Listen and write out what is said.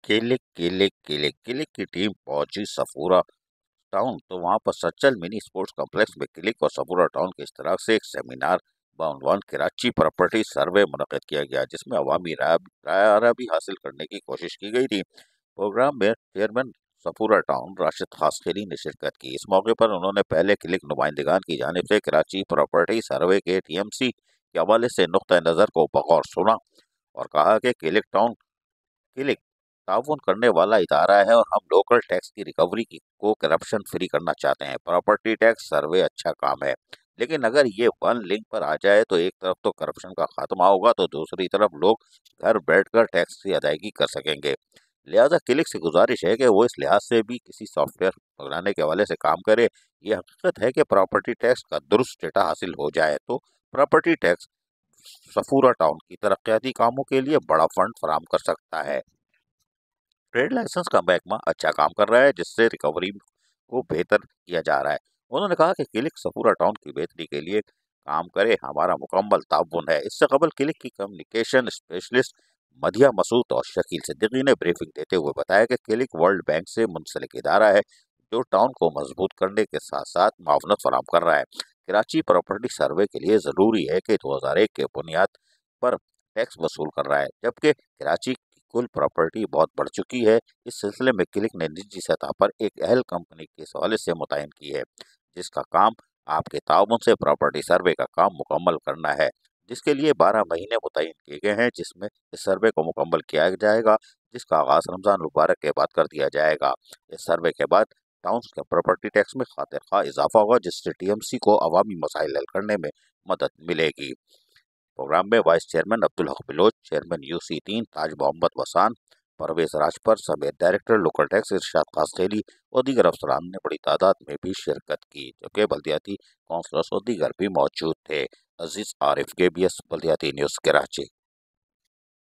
Click की team पहुंची Safura town, तो वहां पर सचल मिनी स्पोर्ट्स कॉम्प्लेक्स में क्लिक और सफूरा टाउन के इश्तराक से एक सेमिनार बाउनवान कराची प्रॉपर्टी सर्वे मुनक़िद किया गया, जिसमें अवामी राय भी हासिल करने की कोशिश की गई थी। प्रोग्राम में चेयरमैन सफूरा टाउन राशिद खासखेली ने शिरकत की। इस मौके पर उन्होंने पहले क्लिक नुमाइंदगान की जानिब से कराची प्रॉपर्टी सर्वे के TMC के हवाले से नुक्ता नज़र को बगौर सुना और कहा कि क्लिक ताउन करने वाला इदारा है और हम लोकल टैक्स की रिकवरी को करप्शन फ्री करना चाहते हैं। प्रॉपर्टी टैक्स सर्वे अच्छा काम है, लेकिन अगर ये वन लिंक पर आ जाए तो एक तरफ तो करप्शन का खात्मा होगा, तो दूसरी तरफ लोग घर बैठकर टैक्स की अदायगी कर सकेंगे। लिहाजा क्लिक से गुजारिश है कि वो इस लिहाज से भी किसी सॉफ्टवेयर बनाने के हवाले से काम करे। ये हकीकत है कि प्रॉपर्टी टैक्स का दुरुस्त डेटा हासिल हो जाए तो प्रॉपर्टी टैक्स सफूरा टाउन की तरक्याती कामों के लिए बड़ा फंड फराहम कर सकता है। ट्रेड लाइसेंस का महकमा अच्छा काम कर रहा है, जिससे रिकवरी को बेहतर किया जा रहा है। उन्होंने कहा कि क्लिक सफूरा टाउन की बेहतरी के लिए काम करे, हमारा मुकम्मल ताउन है। इससे कबल क्लिक की कम्युनिकेशन स्पेशलिस्ट मधिया मसूद और शकील सिद्दीकी ने ब्रीफिंग देते हुए बताया कि क्लिक वर्ल्ड बैंक से मुंसलिक इदारा है, जो टाउन को मजबूत करने के साथ साथ मावनत फराहम कर रहा है। कराची प्रॉपर्टी सर्वे के लिए ज़रूरी है कि 2001 के बुनियाद पर टैक्स वसूल कर रहा है, जबकि कराची की कुल प्रॉपर्टी बहुत बढ़ चुकी है। इस सिलसिले में क्लिक ने निजी सतह पर एक अहल कंपनी के हवाले से मुतयन की है, जिसका काम आपके ताउन से प्रॉपर्टी सर्वे का काम मुकम्मल करना है, जिसके लिए 12 महीने मुतयन किए गए हैं, जिसमें इस सर्वे को मुकम्मल किया जाएगा, जिसका आगाज़ रमज़ान मुबारक के बाद कर दिया जाएगा। इस सर्वे के बाद टाउन के प्रॉपर्टी टैक्स में खातिर खा इजाफा होगा, जिससे TMC को अवामी मसाइल हल करने में मदद मिलेगी। प्रोग्राम में vice chairman Abdul Haq Baloch, chairman UC3 ताज मोहम्मद वसान, परवेज राजपर समेत डायरेक्टर लोकल टैक्स इरशाद खासखेली और दीगर अफसरान ने बड़ी तादाद में भी शिरकत की, जबकि बल्दियाती काउंसलर्स और दीगर भी मौजूद थे। अजीज आरिफ, KBS बल्दियाती न्यूज़, कराची।